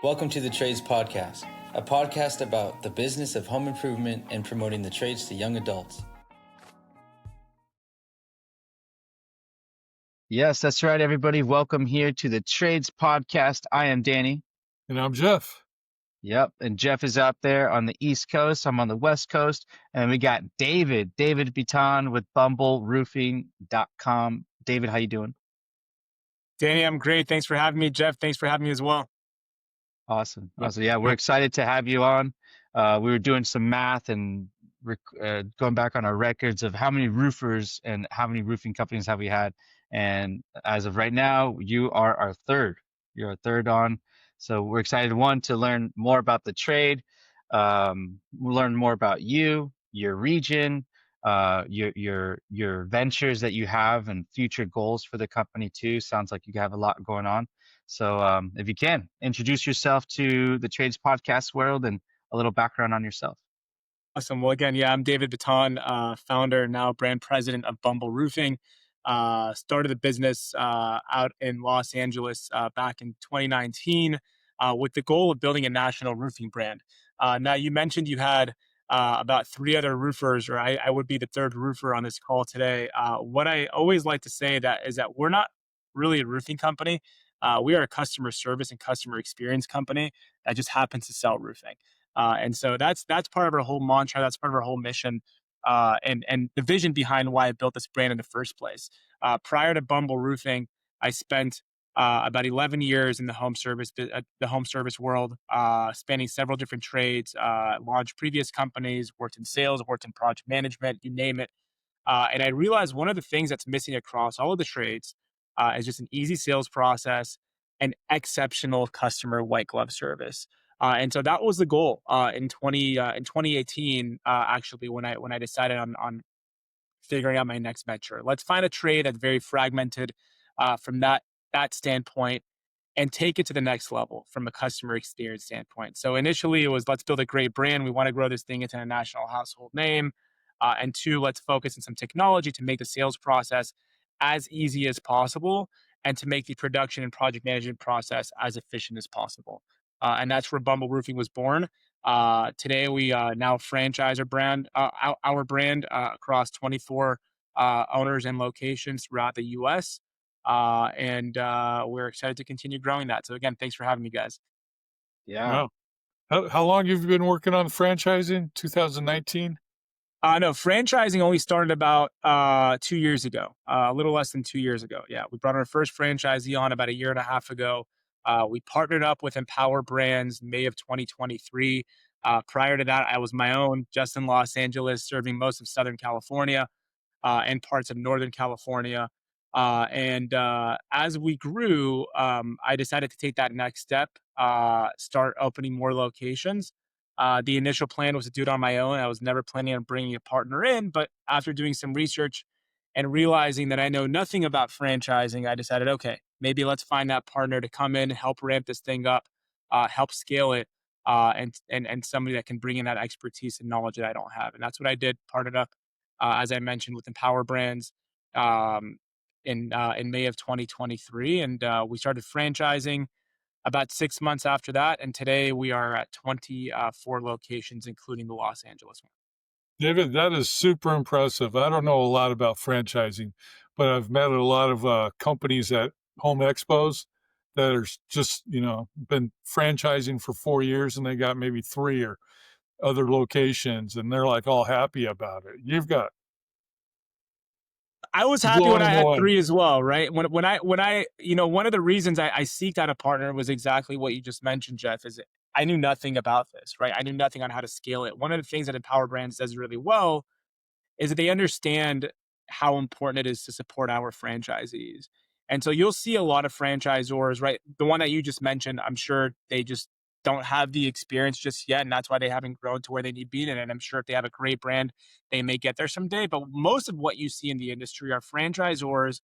Welcome to the Trades Podcast, a podcast about the business of home improvement and promoting the trades to young adults. Yes, that's right, everybody. Welcome here to the Trades Podcast. I am Danny. And I'm Jeff. Yep, and Jeff is out there on the East Coast. I'm on the West Coast. And we got David Bitan with BumbleRoofing.com. David, how you doing? Danny, I'm great. Thanks for having me. Jeff, thanks for having me as well. Awesome. Yeah, we're excited to have you on. We were doing some math and going back on our records of how many roofers and how many roofing companies have we had. And as of right now, you are our third. You're our third on. So we're excited, one, to learn more about the trade, learn more about you, your region, your ventures that you have and future goals for the company too. Sounds like you have a lot going on. So if you can, introduce yourself to the Trades Podcast world and a little background on yourself. Awesome. Well, again, I'm David Bitan, founder, now brand president of Bumble Roofing. Started the business out in Los Angeles back in 2019 with the goal of building a national roofing brand. Now, you mentioned you had about three other roofers, or I would be the third roofer on this call today. What I always like to say is that we're not really a roofing company. We are a customer service and customer experience company that just happens to sell roofing. And so that's part of our whole mantra. That's part of our whole mission. And the vision behind why I built this brand in the first place. Prior to Bumble Roofing, I spent about 11 years in the home service world, spanning several different trades, launched previous companies, worked in sales, worked in project management, you name it. And I realized one of the things that's missing across all of the trades is just an easy sales process and exceptional customer white glove service. And so that was the goal in 2018. Actually, when I decided on figuring out my next venture, let's find a trade that's very fragmented from that standpoint, and take it to the next level from a customer experience standpoint. So initially, it was let's build a great brand. We want to grow this thing into a national household name, and two, let's focus on some technology to make the sales process as easy as possible, and to make the production and project management process as efficient as possible. And that's where Bumble Roofing was born. Today, we now franchise our brand across 24 owners and locations throughout the U.S. And we're excited to continue growing that. So again, thanks for having me, guys. Yeah. Wow. How long have you been working on franchising? 2019? No, franchising only started about 2 years ago, a little less than 2 years ago. Yeah, we brought our first franchisee on about a year and a half ago. We partnered up with Empower Brands May of 2023. Prior to that, I was my own, just in Los Angeles, serving most of Southern California and parts of Northern California. And as we grew, I decided to take that next step, start opening more locations. The initial plan was to do it on my own. I was never planning on bringing a partner in, but after doing some research and realizing that I know nothing about franchising, I decided, okay, maybe let's find that partner to come in, help ramp this thing up, help scale it, and somebody that can bring in that expertise and knowledge that I don't have. And that's what I did, partnered up, as I mentioned, with Empower Brands in May of 2023. And we started franchising about 6 months after that. And today we are at 24 locations, including the Los Angeles one. David, that is super impressive. I don't know a lot about franchising, but I've met a lot of companies at home expos that are just, been franchising for 4 years, and they got maybe 3 or other locations, and they're like all happy about it. I was happy when I had 3 as well, right? When I one of the reasons I seeked out a partner was exactly what you just mentioned, Jeff, is I knew nothing about this, right? I knew nothing on how to scale it. One of the things that Empower Brands does really well is that they understand how important it is to support our franchisees. And so you'll see a lot of franchisors, right? The one that you just mentioned, I'm sure they just don't have the experience just yet, and that's why they haven't grown to where they need to be. And I'm sure if they have a great brand, they may get there someday. But most of what you see in the industry are franchisors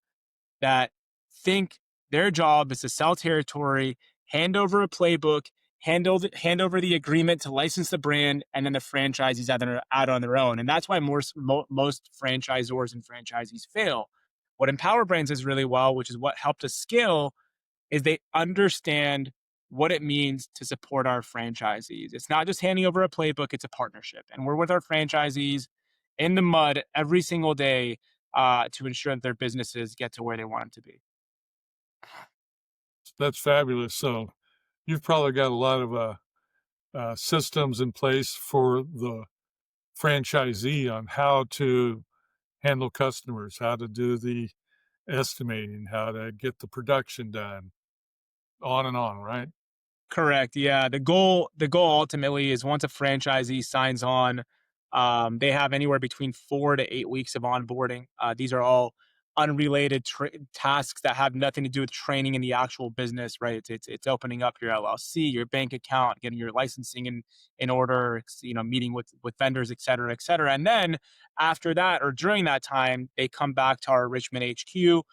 that think their job is to sell territory, hand over a playbook, hand over the agreement to license the brand, and then the franchisees out on their own. And that's why most franchisors and franchisees fail. What Empower Brands does really well, which is what helped us scale, is they understand what it means to support our franchisees. It's not just handing over a playbook, it's a partnership. And we're with our franchisees in the mud every single day to ensure that their businesses get to where they want them to be. That's fabulous. So you've probably got a lot of systems in place for the franchisee on how to handle customers, how to do the estimating, how to get the production done, on and on, right? Correct. Yeah. The goal ultimately is once a franchisee signs on, they have anywhere between 4 to 8 weeks of onboarding. These are all unrelated tasks that have nothing to do with training in the actual business, right? It's opening up your LLC, your bank account, getting your licensing in order, meeting with vendors, et cetera, et cetera. And then after that or during that time, they come back to our Richmond HQ.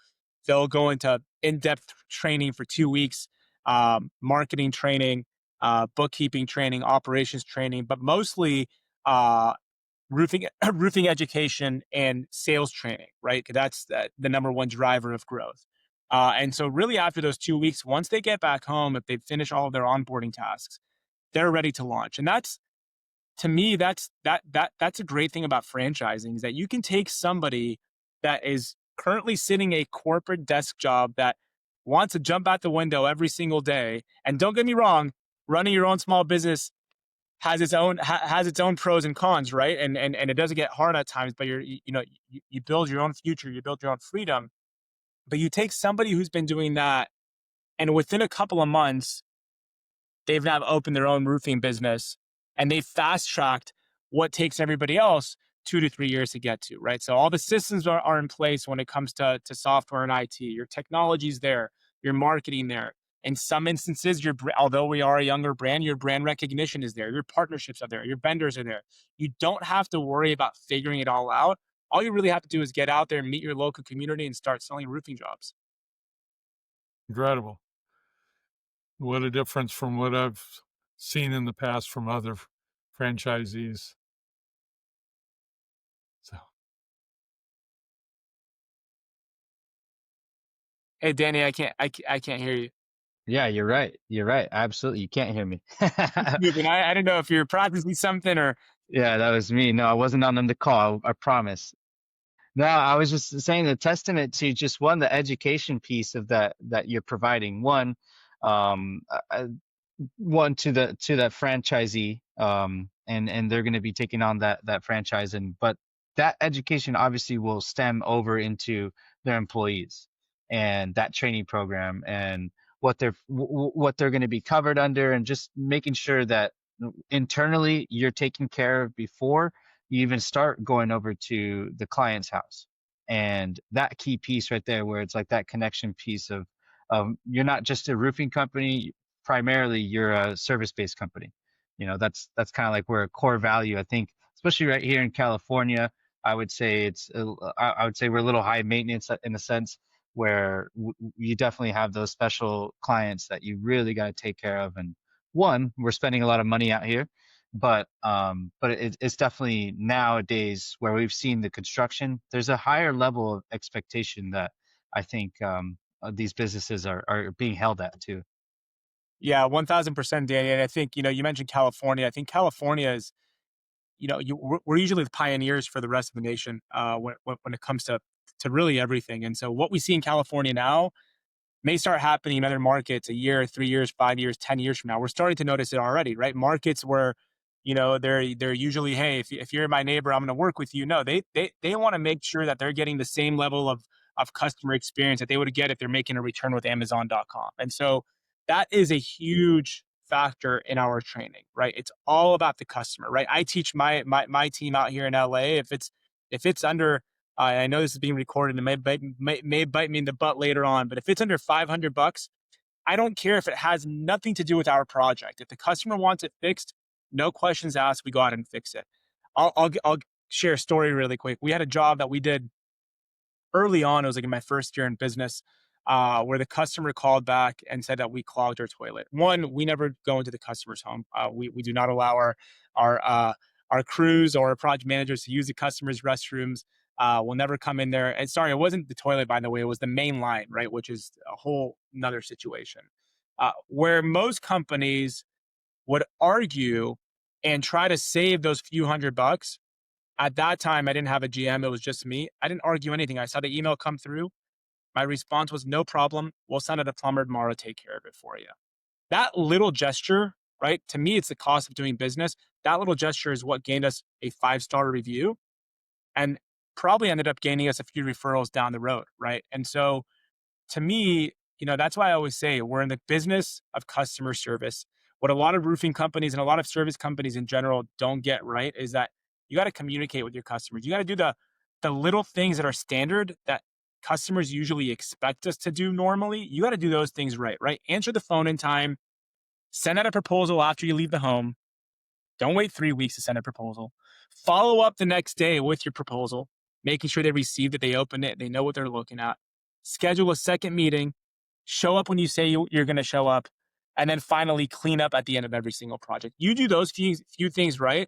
They'll go into in-depth training for 2 weeks, marketing training, bookkeeping training, operations training, but mostly uh, roofing roofing education and sales training, right? Because that's the number one driver of growth. And so really after those 2 weeks, once they get back home, if they finish all of their onboarding tasks, they're ready to launch. And that's, to me, that's a great thing about franchising, is that you can take somebody that is currently sitting a corporate desk job that wants to jump out the window every single day. And don't get me wrong, running your own small business has its own pros and cons, right? And it doesn't get hard at times, but you build your own future, you build your own freedom. But you take somebody who's been doing that, and within a couple of months, they've now opened their own roofing business, and they fast tracked what takes everybody else 2 to 3 years to get to, right? So all the systems are in place when it comes to software and IT. Your technology's there, your marketing there. In some instances, although we are a younger brand, your brand recognition is there, your partnerships are there, your vendors are there. You don't have to worry about figuring it all out. All you really have to do is get out there, meet your local community, and start selling roofing jobs. Incredible. What a difference from what I've seen in the past from other franchisees. So, Hey, Danny, I can't hear you. Yeah, you're right. You're right. Absolutely. You can't hear me. I didn't know if you were practicing something or. Yeah, that was me. No, I wasn't on the call. I promise. No, I was just saying the testament to just one, the education piece of that you're providing. Um, uh, one to that franchisee, and they're going to be taking on that franchise, but that education obviously will stem over into their employees and that training program and what they're going to be covered under, and just making sure that internally you're taken care of before you even start going over to the client's house. And that key piece right there, where it's like that connection piece of you're not just a roofing company, primarily you're a service-based company. That's kind of like we're a core value, I think, especially right here in California. I would say I would say we're a little high maintenance in a sense, where you definitely have those special clients that you really got to take care of. And one, we're spending a lot of money out here, but it's definitely nowadays where we've seen the construction, there's a higher level of expectation that I think these businesses are being held at too. Yeah, 1000%, Danny. And I think, you mentioned California. I think California is, we're usually the pioneers for the rest of the nation when it comes to really everything. And so what we see in California now may start happening in other markets a year, 3 years, 5 years, 10 years from now. We're starting to notice it already, right? Markets where, they're usually, hey, if you're my neighbor, I'm going to work with you. No, they want to make sure that they're getting the same level of customer experience that they would get if they're making a return with Amazon.com. And so that is a huge factor in our training, right? It's all about the customer, right? I teach my team out here in LA. If it's under, I know this is being recorded and may bite me in the butt later on, but if it's under $500, I don't care if it has nothing to do with our project. If the customer wants it fixed, no questions asked, we go out and fix it. I'll share a story really quick. We had a job that we did early on. It was like in my first year in business, where the customer called back and said that we clogged our toilet. One, we never go into the customer's home. We do not allow our crews or our project managers to use the customer's restrooms. We'll never come in there. And sorry, it wasn't the toilet, by the way. It was the main line, right? Which is a whole nother situation. Where most companies would argue and try to save those few $100. At that time, I didn't have a GM. It was just me. I didn't argue anything. I saw the email come through. My response was, no problem. We'll send out a plumber tomorrow, take care of it for you. That little gesture, right? To me, it's the cost of doing business. That little gesture is what gained us a 5-star review and probably ended up gaining us a few referrals down the road, right? And so to me, that's why I always say we're in the business of customer service. What a lot of roofing companies and a lot of service companies in general don't get right is that you got to communicate with your customers. You got to do the little things that are standard that customers usually expect us to do normally. You got to do those things right? Answer the phone in time, send out a proposal after you leave the home. Don't wait 3 weeks to send a proposal. Follow up the next day with your proposal, making sure they received it, they opened it, they know what they're looking at. Schedule a second meeting, show up when you say you're going to show up, and then finally clean up at the end of every single project. You do those few things right,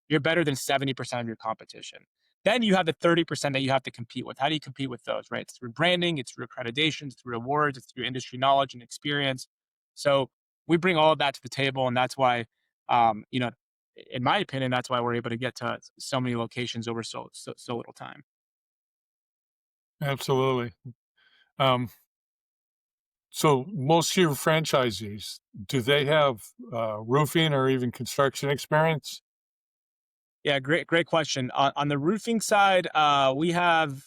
you're better than 70% of your competition. Then you have the 30% that you have to compete with. How do you compete with those, right? It's through branding, it's through accreditations, it's through awards, it's through industry knowledge and experience. So we bring all of that to the table, and that's why, in my opinion, that's why we're able to get to so many locations over so little time. Absolutely. So most of your franchisees, do they have roofing or even construction experience? Yeah, great question. On the roofing side, we have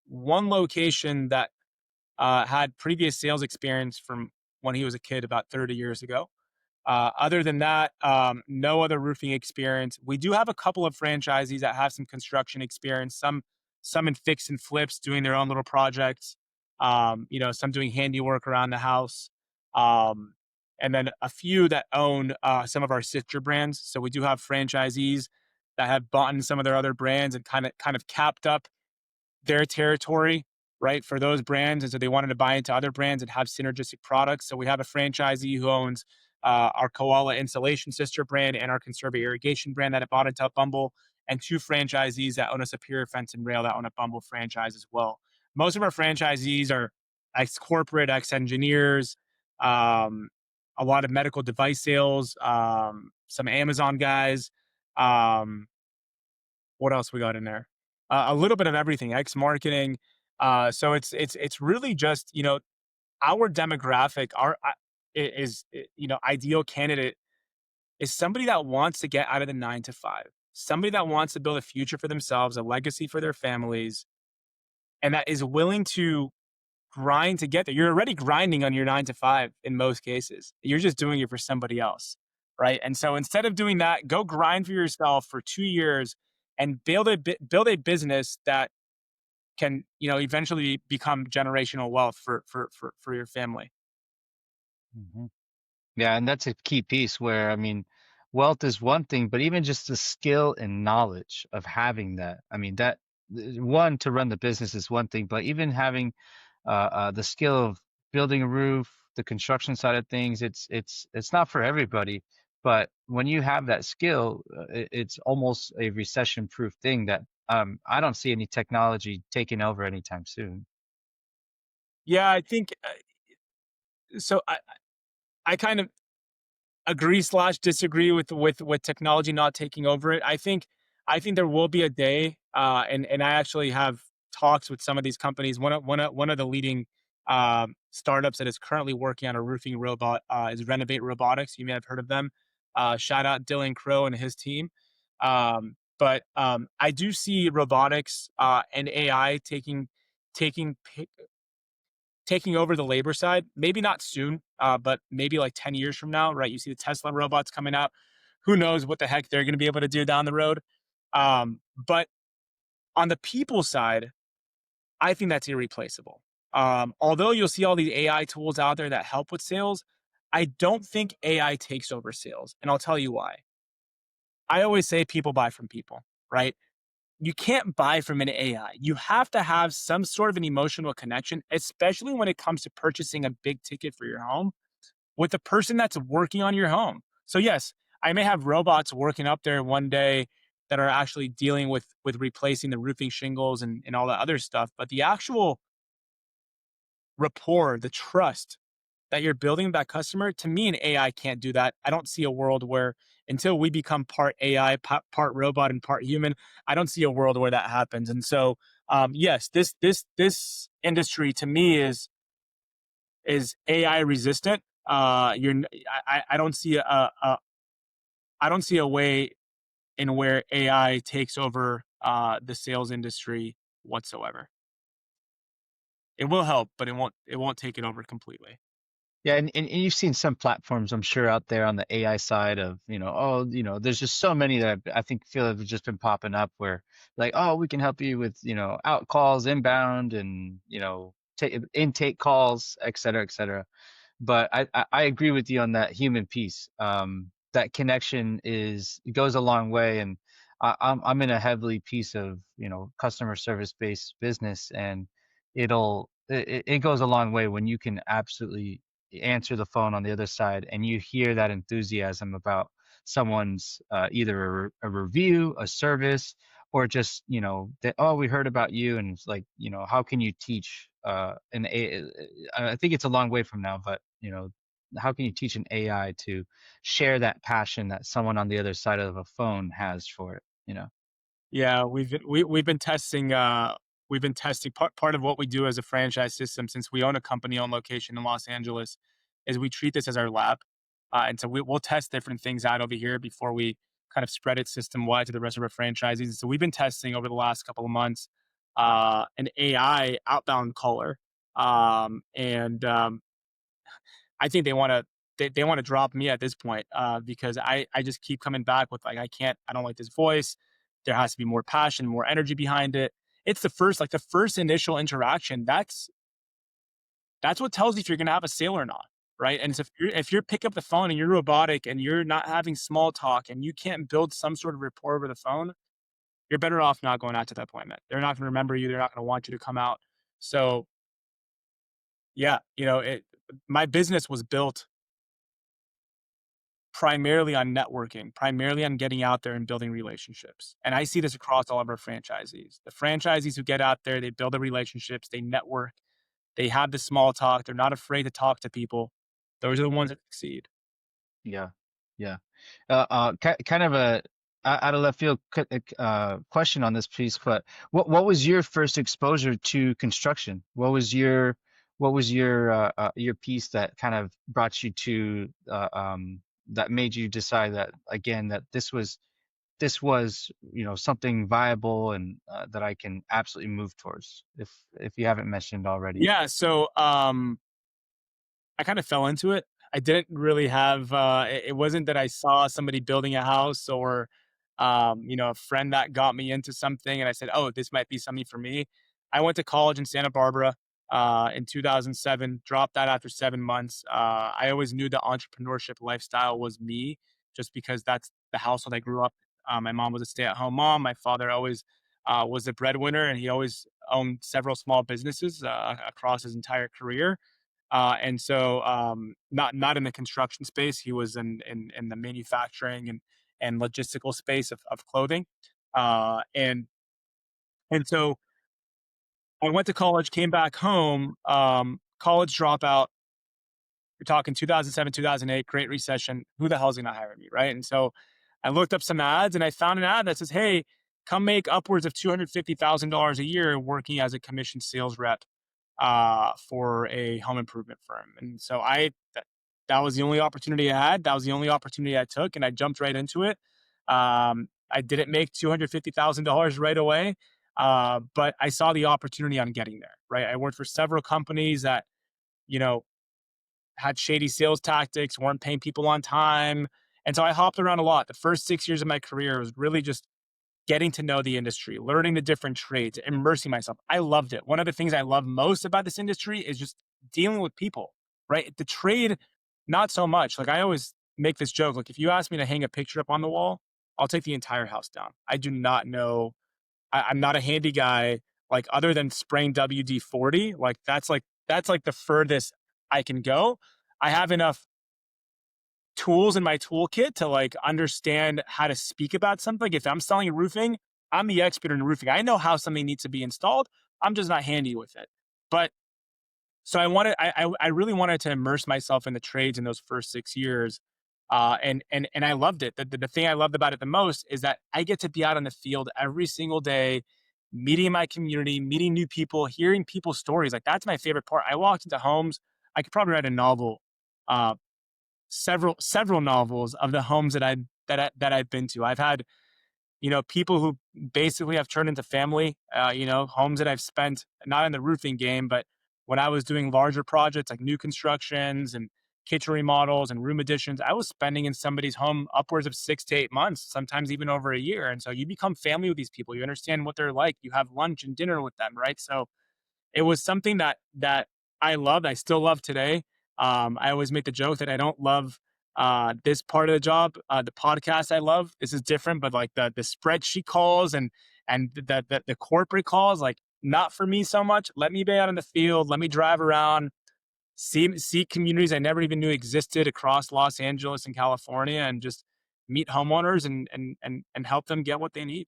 one location that had previous sales experience from when he was a kid about 30 years ago. Other than that, no other roofing experience. We do have a couple of franchisees that have some construction experience, some in fix and flips, doing their own little projects, some doing handiwork around the house. And then a few that own some of our sister brands. So we do have franchisees that have bought in some of their other brands and kind of capped up their territory, right, for those brands. And so they wanted to buy into other brands and have synergistic products. So we have a franchisee who owns our Koala Insulation sister brand and our Conserva Irrigation brand that bought into Bumble, and 2 franchisees that own a Superior Fence and Rail that own a Bumble franchise as well. Most of our franchisees are ex-corporate, ex-engineers, a lot of medical device sales, some Amazon guys. What else we got in there? A little bit of everything, ex-marketing. So it's really just, our demographic, ideal candidate is somebody that wants to get out of the 9 to 5, somebody that wants to build a future for themselves, a legacy for their families, and that is willing to grind to get there. You're already grinding on your 9 to 5 in most cases. You're just doing it for somebody else, right? And so instead of doing that, go grind for yourself for 2 years and build a business that can, eventually become generational wealth for your family. Hmm. Yeah, and that's a key piece where, wealth is one thing, but even just the skill and knowledge of having that. That one, to run the business is one thing, but even having the skill of building a roof, the construction side of things, it's not for everybody. But when you have that skill, it's almost a recession-proof thing that I don't see any technology taking over anytime soon. Yeah, I think so. I kind of agree / disagree with technology not taking over it. I think there will be a day, and I actually have talks with some of these companies. One of the leading startups that is currently working on a roofing robot is Renovate Robotics. You may have heard of them. Shout out Dylan Crow and his team. But I do see robotics and AI taking over the labor side. Maybe not soon, but maybe like 10 years from now, right? You see the Tesla robots coming out. Who knows what the heck they're going to be able to do down the road. But on the people side, I think that's irreplaceable. Although you'll see all these AI tools out there that help with sales, I don't think AI takes over sales. And I'll tell you why. I always say people buy from people, right? You can't buy from an AI. You have to have some sort of an emotional connection, especially when it comes to purchasing a big ticket for your home with the person that's working on your home. So yes, I may have robots working up there one day that are actually dealing with replacing the roofing shingles and all that other stuff. But the actual rapport, the trust that you're building with that customer, to me, an AI can't do that. I don't see a world where, until we become part AI, part robot, and part human, I don't see a world where that happens. And so, yes, this industry to me is AI resistant. I don't see I don't see a way in where AI takes over the sales industry whatsoever. It will help, but it won't take it over completely. Yeah, and you've seen some platforms, I'm sure, out there on the AI side of, there's just so many that I think feel have just been popping up where like, oh, we can help you with, out calls, inbound, and, intake calls, et cetera, et cetera. But I agree with you on that human piece. That connection goes a long way, and I'm in a heavily piece of customer service based business, and it goes a long way when you can absolutely answer the phone on the other side and you hear that enthusiasm about someone's either a review, a service, or just that, oh, we heard about you, and it's like, how can you teach I think it's a long way from now, but how can you teach an AI to share that passion that someone on the other side of a phone has for it? Yeah, we've been testing part of what we do as a franchise system, since we own a company owned location in Los Angeles, is we treat this as our lab. And so we'll test different things out over here before we kind of spread it system wide to the rest of our franchisees. So we've been testing over the last couple of months an AI outbound caller. And I think they want to drop me at this point because I just keep coming back with like, I don't like this voice. There has to be more passion, more energy behind it. It's the first initial interaction. That's what tells you if you're going to have a sale or not, right? And so if you're pick up the phone and you're robotic and you're not having small talk and you can't build some sort of rapport over the phone, you're better off not going out to the appointment. They're not going to remember you. They're not going to want you to come out. So yeah, my business was built primarily on networking, primarily on getting out there and building relationships. And I see this across all of our franchisees. The franchisees who get out there, they build the relationships, they network, they have the small talk, they're not afraid to talk to people. Those are the ones that succeed. Yeah, yeah. Kind of a out of left field question on this piece, but what was your first exposure to construction? What was your piece that kind of brought you to that made you decide that again that this was something viable and that I can absolutely move towards, if you haven't mentioned already. Yeah, so I kind of fell into it. I didn't really have it wasn't that I saw somebody building a house or a friend that got me into something and I said, "Oh, this might be something for me." I went to college in Santa Barbara in 2007, dropped that after 7 months. I always knew the entrepreneurship lifestyle was me just because that's the household I grew up. My mom was a stay-at-home mom. My father always was a breadwinner, and he always owned several small businesses across his entire career. And so not in the construction space. He was in the manufacturing and logistical space of clothing. And so I went to college, came back home, college dropout. You're talking 2007, 2008, Great Recession. Who the hell's going to hire me, right? And so I looked up some ads and I found an ad that says, "Hey, come make upwards of $250,000 a year working as a commission sales rep for a home improvement firm." And so that was the only opportunity I had. That was the only opportunity I took, and I jumped right into it. I didn't make $250,000 right away, but I saw the opportunity on getting there. Right, I worked for several companies that you know had shady sales tactics, weren't paying people on time, and so I hopped around a lot. The first 6 years of my career was really just getting to know the industry, learning the different trades, immersing myself. I loved it. One of the things I love most about this industry is just dealing with people, right? The trade, not so much. Like I always make this joke. Like if you ask me to hang a picture up on the wall, I'll take the entire house down. I do not know. I'm not a handy guy. Like other than spraying WD-40, that's like the furthest I can go. I have enough tools in my toolkit to like understand how to speak about something. If I'm selling roofing, I'm the expert in roofing. I know how something needs to be installed. I'm just not handy with it. But So I really wanted to immerse myself in the trades in those first 6 years. And I loved it. The thing I loved about it the most is that I get to be out in the field every single day, meeting my community, meeting new people, hearing people's stories. Like, that's my favorite part. I walked into homes. I could probably write a novel, uh, several novels of the homes that I've been to. I've had, people who basically have turned into family, homes that I've spent not in the roofing game, but when I was doing larger projects like new constructions and kitchen remodels and room additions, I was spending in somebody's home upwards of 6 to 8 months, sometimes even over a year. And so you become family with these people. You understand what they're like. You have lunch and dinner with them, right? So it was something that I loved. I still love today. I always make the joke that I don't love this part of the job. The podcast I love. This is different, but like the spreadsheet calls and the corporate calls, like, not for me so much. Let me be out in the field. Let me drive around, see communities I never even knew existed across Los Angeles and California, and just meet homeowners and help them get what they need.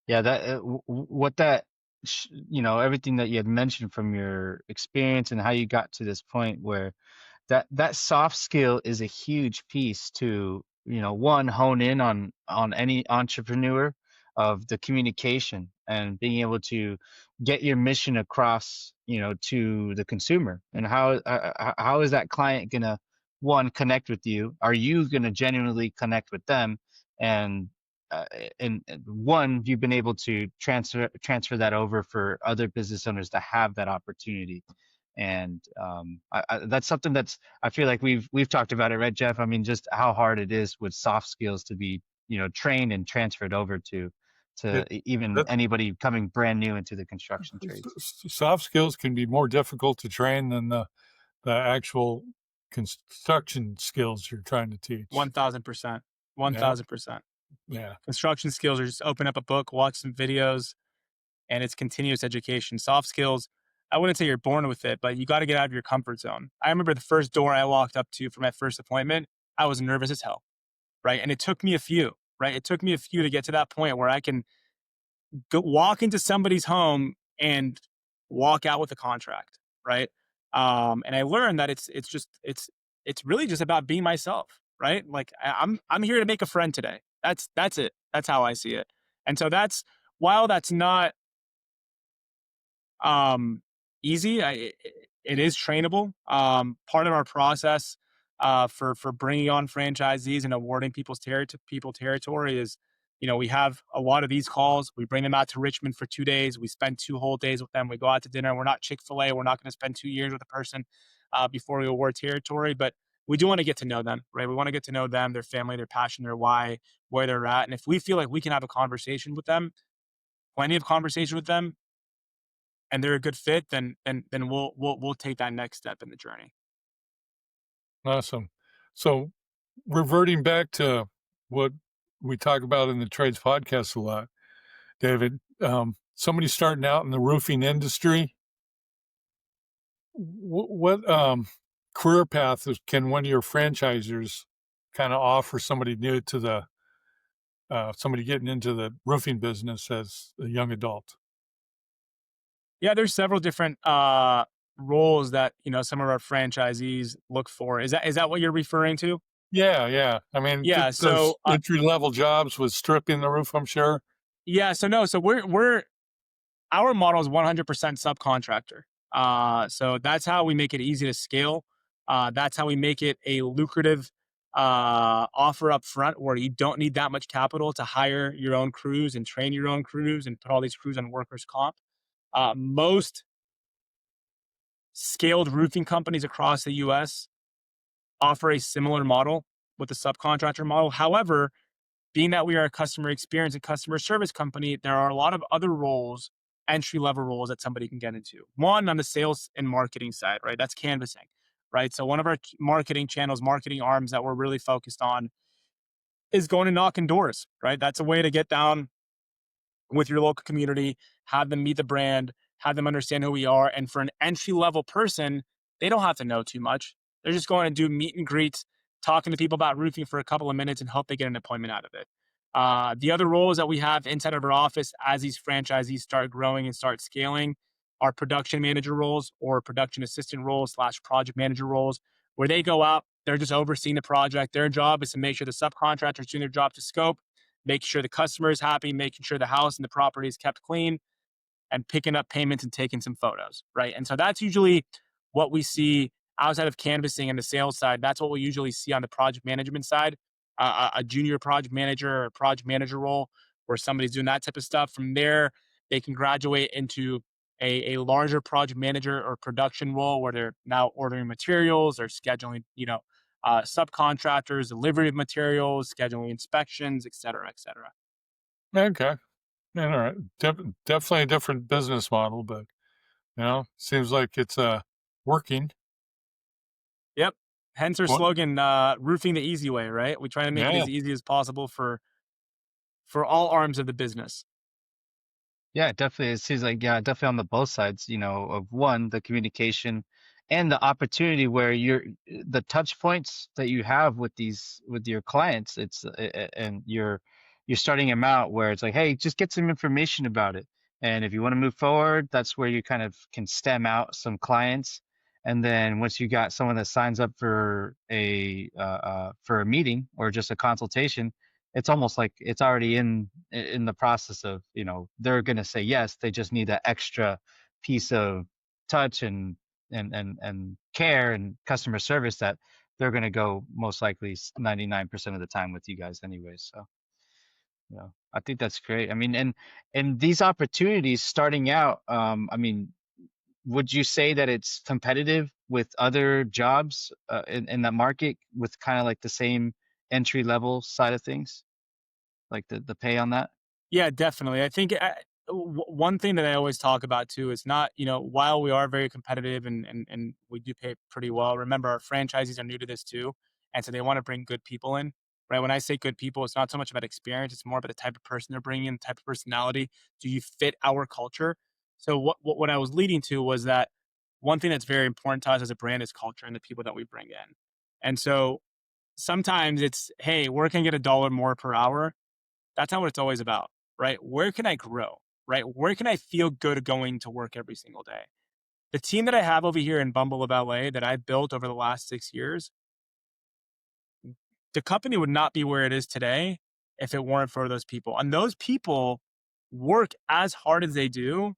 Yeah, that what that everything that you had mentioned from your experience and how you got to this point where that soft skill is a huge piece to, one, hone in on any entrepreneur, of the communication and being able to get your mission across, to the consumer. And how is that client gonna, one, connect with you? Are you gonna genuinely connect with them? And uh, and one, you've been able to transfer that over for other business owners to have that opportunity. And that's something that's, I feel like we've talked about it, right, Jeff? I mean, just how hard it is with soft skills to be, trained and transferred over to Yeah, even that, anybody coming brand new into the construction trades. soft skills can be more difficult to train than the actual construction skills you're trying to teach. 1,000%. Yeah, 1,000%. yeah. Construction skills are just open up a book, watch some videos, and it's continuous education. Soft skills, I wouldn't say you're born with it, but you got to get out of your comfort zone. I remember the first door I walked up to for my first appointment, I was nervous as hell, right? And it took me a few, right? It took me a few to get to that point where I can walk into somebody's home and walk out with a contract, right? And I learned that it's really just about being myself, right? Like, I'm here to make a friend today. That's it. That's how I see it. And so while that's not easy, it is trainable. Part of our process for bringing on franchisees and awarding people territory is, we have a lot of these calls. We bring them out to Richmond for 2 days. We spend 2 whole days with them. We go out to dinner. We're not Chick-fil-A. We're not going to spend 2 years with a person before we award territory, but we do want to get to know them, right? We want to get to know them, their family, their passion, their why, where they're at. And if we feel like we can have a conversation with them, plenty of conversation with them, and they're a good fit, then we'll take that next step in the journey. Awesome. So, reverting back to what we talk about in the trades podcast a lot, David, somebody starting out in the roofing industry, what career path can one of your franchisers kind of offer somebody new to somebody getting into the roofing business as a young adult? Yeah, there's several different roles that some of our franchisees look for. Is that what you're referring to? Yeah, yeah. I mean, Yeah. those So entry-level jobs with stripping the roof, I'm sure. yeah. So no. So we're our model is 100% subcontractor. So that's how we make it easy to scale. That's how we make it a lucrative offer up front, where you don't need that much capital to hire your own crews and train your own crews and put all these crews on workers' comp. Most scaled roofing companies across the US offer a similar model with the subcontractor model. However, being that we are a customer experience and customer service company, there are a lot of other roles, entry level roles, that somebody can get into. One, on the sales and marketing side, right? That's canvassing, right? So one of our marketing channels, marketing arms that we're really focused on is going and knocking doors, right? That's a way to get down with your local community, have them meet the brand, have them understand who we are. And for an entry level person, they don't have to know too much. They're just going to do meet and greets, talking to people about roofing for a couple of minutes, and hope they get an appointment out of it. The other roles that we have inside of our office as these franchisees start growing and start scaling are production manager roles or production assistant roles / project manager roles, where they go out, they're just overseeing the project. Their job is to make sure the subcontractors doing their job to scope, making sure the customer is happy, making sure the house and the property is kept clean, and picking up payments and taking some photos, right? And so that's usually what we see outside of canvassing and the sales side. That's what we usually see on the project management side, a junior project manager or project manager role where somebody's doing that type of stuff. From there, they can graduate into a larger project manager or production role where they're now ordering materials or scheduling, subcontractors, delivery of materials, scheduling inspections, et cetera, et cetera. Okay. Yeah, all right. Definitely a different business model, but seems like it's working. Yep. Hence our What? slogan, roofing the easy way, right? We try to make it Yeah. as easy as possible for all arms of the business. Yeah, definitely. It seems like, yeah, definitely on the both sides, of one, the communication and the opportunity where the touch points that you have with your clients, and you're starting them out where it's like, hey, just get some information about it. And if you want to move forward, that's where you kind of can stem out some clients. And then once you got someone that signs up for a meeting or just a consultation, it's almost like it's already in the process of, they're going to say yes. They just need that extra piece of touch and care and customer service that they're going to go most likely 99% of the time with you guys anyway. So, I think that's great. I mean, and these opportunities starting out, I mean, would you say that it's competitive with other jobs in that market with kind of like the same entry level side of things? Like the pay on that? Yeah, definitely. I think one thing that I always talk about too is not, while we are very competitive and we do pay pretty well, remember our franchisees are new to this too. And so they want to bring good people in, right? When I say good people, it's not so much about experience, it's more about the type of person they're bringing in, the type of personality. Do you fit our culture? So what I was leading to was that one thing that's very important to us as a brand is culture and the people that we bring in. And so sometimes it's, hey, where can I get $1 more per hour? That's not what it's always about, right? Where can I grow, right? Where can I feel good going to work every single day? The team that I have over here in Bumble of LA that I've built over the last 6 years, the company would not be where it is today if it weren't for those people. And those people work as hard as they do,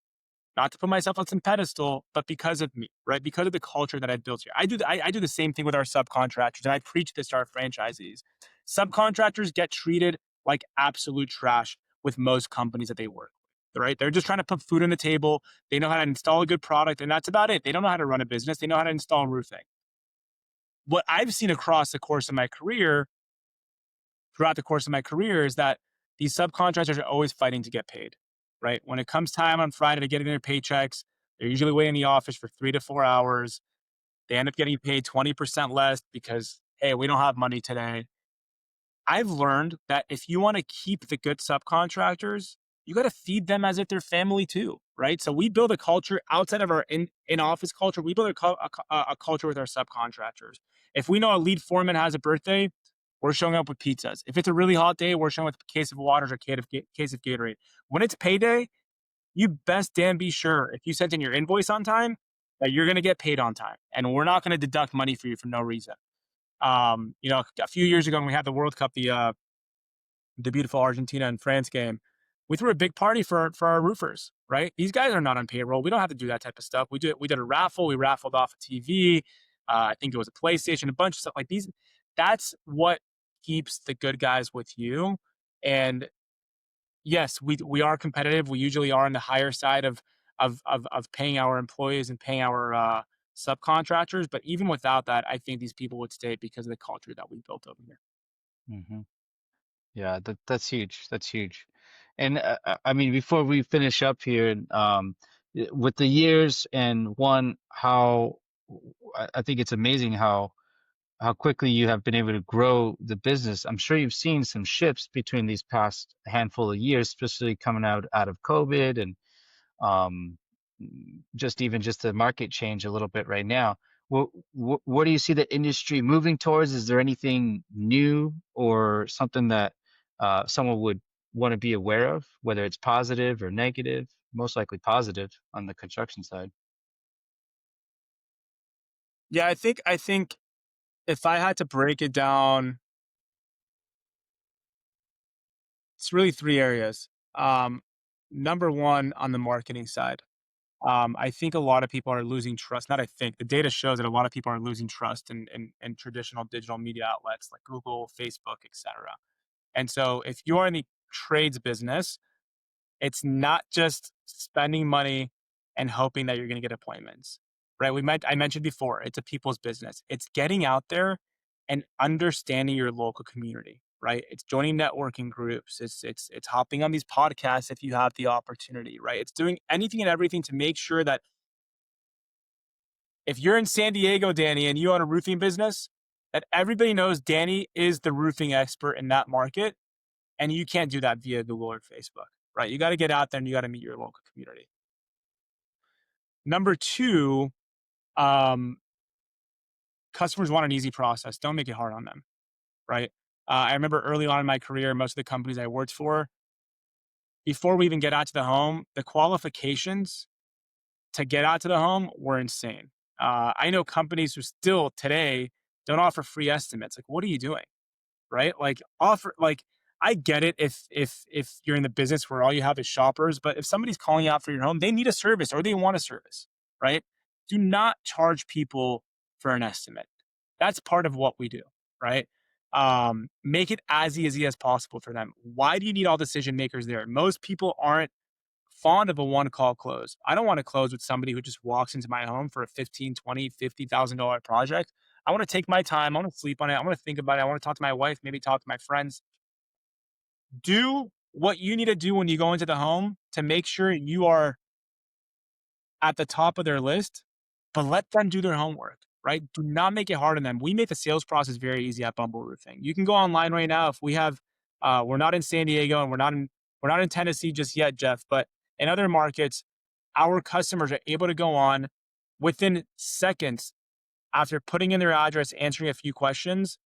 not to put myself on some pedestal, but because of me, right? Because of the culture that I've built here. I do the same thing with our subcontractors, and I preach this to our franchisees. Subcontractors get treated like absolute trash with most companies that they work with, right? They're just trying to put food on the table. They know how to install a good product, and that's about it. They don't know how to run a business. They know how to install roofing. What I've seen across the course of my career, throughout the course of my career, is that these subcontractors are always fighting to get paid, right? When it comes time on Friday to getting their paychecks, they're usually waiting in the office for 3 to 4 hours. They end up getting paid 20% less because, hey, we don't have money today. I've learned that if you want to keep the good subcontractors, you got to feed them as if they're family too, right? So we build a culture outside of our in-office culture. We build a culture with our subcontractors. If we know a lead foreman has a birthday, we're showing up with pizzas. If it's a really hot day, we're showing up with a case of water or a case of Gatorade. When it's payday, you best damn be sure if you sent in your invoice on time that you're going to get paid on time, and we're not going to deduct money for you for no reason. A few years ago when we had the World Cup, the beautiful Argentina and France game, we threw a big party for our roofers, right? These guys are not on payroll. We don't have to do that type of stuff. We did a raffle. We raffled off a TV. I think it was a PlayStation, a bunch of stuff like these. That's what keeps the good guys with you. And yes, we are competitive. We usually are on the higher side of paying our employees and paying our subcontractors. But even without that, I think these people would stay because of the culture that we built over here. Hmm. Yeah, that's huge. That's huge. And I mean, before we finish up here, with the years and how I think it's amazing how quickly you have been able to grow the business. I'm sure you've seen some shifts between these past handful of years, especially coming out of COVID and um, just the market change a little bit right now. What do you see the industry moving towards? Is there anything new or something that someone would want to be aware of, whether it's positive or negative? most likely positive on the construction side. Yeah, I think if I had to break it down, it's really three areas. Number one, on the marketing side. I think a lot of people are losing trust. Not I think, the data shows that a lot of people are losing trust in traditional digital media outlets like Google, Facebook, etc. And so if you're in the trades business, it's not just spending money and hoping that you're going to get appointments, right? I mentioned before, it's a people's business. It's getting out there and understanding your local community, right? It's joining networking groups. It's hopping on these podcasts if you have the opportunity, right? It's doing anything and everything to make sure that if you're in San Diego, Danny, and you own a roofing business, that everybody knows Danny is the roofing expert in that market. And you can't do that via Google or Facebook, right? You got to get out there and you got to meet your local community. Number two, customers want an easy process. Don't make it hard on them, right? I remember early on in my career, most of the companies I worked for, before we even get out to the home, the qualifications to get out to the home were insane. I know companies who still today don't offer free estimates. Like, what are you doing? Right? Like I get it if you're in the business where all you have is shoppers, but if somebody's calling out for your home, they need a service or they want a service, right? Do not charge people for an estimate. That's part of what we do, right? Make it as easy as possible for them. Why do you need all decision makers there? Most people aren't fond of a one call close. I don't want to close with somebody who just walks into my home for a $15, $20, $50,000 project. I want to take my time. I want to sleep on it. I want to think about it. I want to talk to my wife, maybe talk to my friends. Do what you need to do when you go into the home to make sure you are at the top of their list, but let them do their homework, right? Do not make it hard on them. We make the sales process very easy at Bumble Roofing. You can go online right now. If we have, we're not in San Diego and we're not in Tennessee just yet, Jeff, but in other markets, our customers are able to go on within seconds after putting in their address, answering a few questions,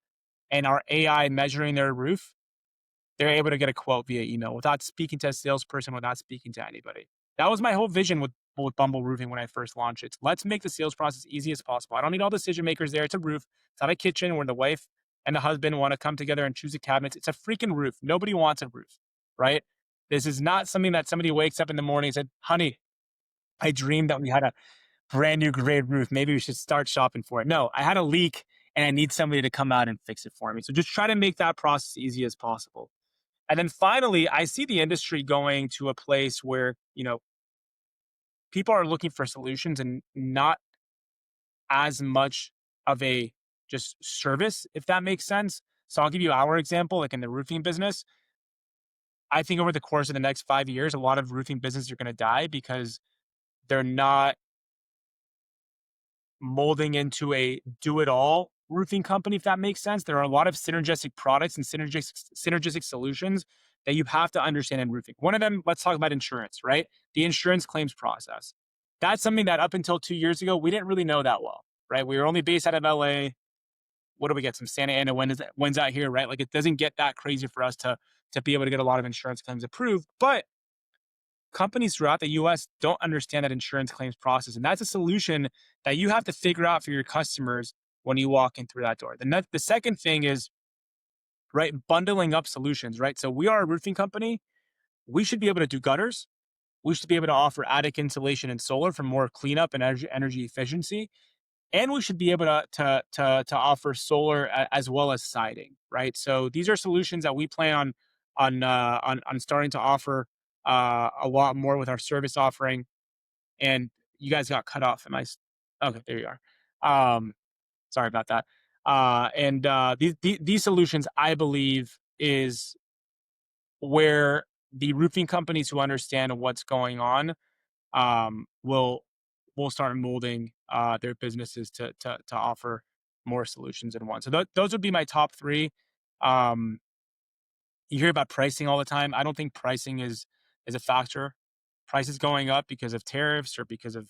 and our AI measuring their roof. They're able to get a quote via email without speaking to a salesperson, without speaking to anybody. That was my whole vision with Bumble Roofing when I first launched it. Let's make the sales process easy as possible. I don't need all decision makers there. It's a roof. It's not a kitchen where the wife and the husband want to come together and choose the cabinets. It's a freaking roof. Nobody wants a roof, right? This is not something that somebody wakes up in the morning and said, honey, I dreamed that we had a brand new great roof. Maybe we should start shopping for it. No, I had a leak and I need somebody to come out and fix it for me. So just try to make that process easy as possible. And then finally, I see the industry going to a place where, people are looking for solutions and not as much of a just service, if that makes sense. So I'll give you our example, like in the roofing business. I think over the course of the next 5 years, a lot of roofing businesses are going to die because they're not molding into a do-it-all roofing company, if that makes sense. There are a lot of synergistic products and synergistic solutions that you have to understand in roofing. One of them, let's talk about insurance, right? The insurance claims process. That's something that up until 2 years ago, we didn't really know that well, right? We were only based out of LA. What do we get? Some Santa Ana. When's out here, right? Like, it doesn't get that crazy for us to be able to get a lot of insurance claims approved. But companies throughout the US don't understand that insurance claims process. And that's a solution that you have to figure out for your customers when you walk in through that door. The second thing is, right, bundling up solutions, right? So we are a roofing company. We should be able to do gutters. We should be able to offer attic insulation and solar for more cleanup and energy efficiency. And we should be able to offer solar as well as siding, right? So these are solutions that we plan on starting to offer a lot more with our service offering. And you guys got cut off. Okay, there you are. Sorry about that. These solutions, I believe, is where the roofing companies who understand what's going on will start molding their businesses to offer more solutions in one. So those would be my top three. You hear about pricing all the time. I don't think pricing is a factor. Prices going up because of tariffs or because of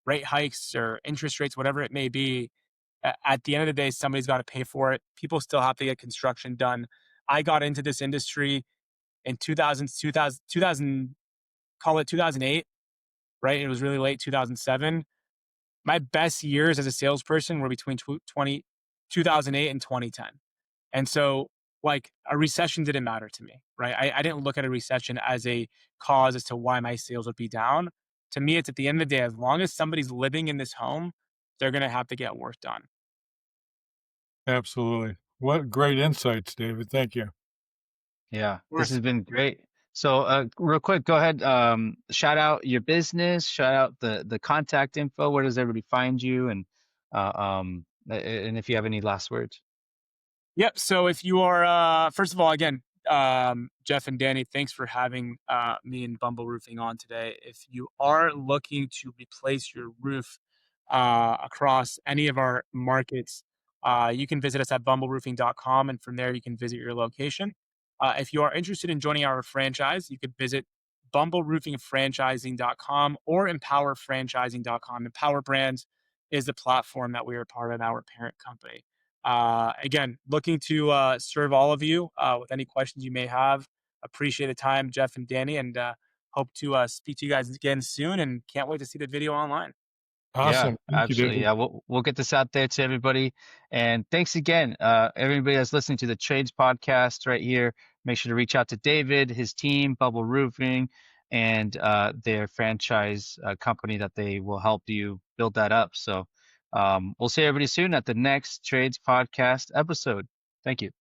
rate hikes or interest rates, whatever it may be. At the end of the day, somebody's got to pay for it. People still have to get construction done. I got into this industry in 2000, call it 2008. right? It was really late 2007. My best years as a salesperson were between 2008 and 2010. And so, like, a recession didn't matter to me, right? I didn't look at a recession as a cause as to why my sales would be down. To me, it's at the end of the day, as long as somebody's living in this home, they're going to have to get work done. Absolutely. What great insights, David. Thank you. Yeah, Of this course. has been great. So, real quick, go ahead. Shout out your business. Shout out the contact info. Where does everybody find you? And if you have any last words. Yep. So if you are, first of all, again, Jeff and Danny, thanks for having me and Bumble Roofing on today. If you are looking to replace your roof across any of our markets, you can visit us at bumbleroofing.com, and from there you can visit your location. If you are interested in joining our franchise, you could visit bumbleroofingfranchising.com or empowerfranchising.com. Empower Brands is the platform that we are part of, our parent company. Again, looking to serve all of you with any questions you may have. Appreciate the time, Jeff and Danny, and hope to speak to you guys again soon, and can't wait to see the video online. Yeah, Awesome. Thank you, absolutely. David. Yeah, we'll get this out there to everybody. And thanks again, everybody that's listening to the Trades podcast right here. Make sure to reach out to David, his team, Bubble Roofing, and their franchise company that they will help you build that up. So we'll see everybody soon at the next Trades podcast episode. Thank you.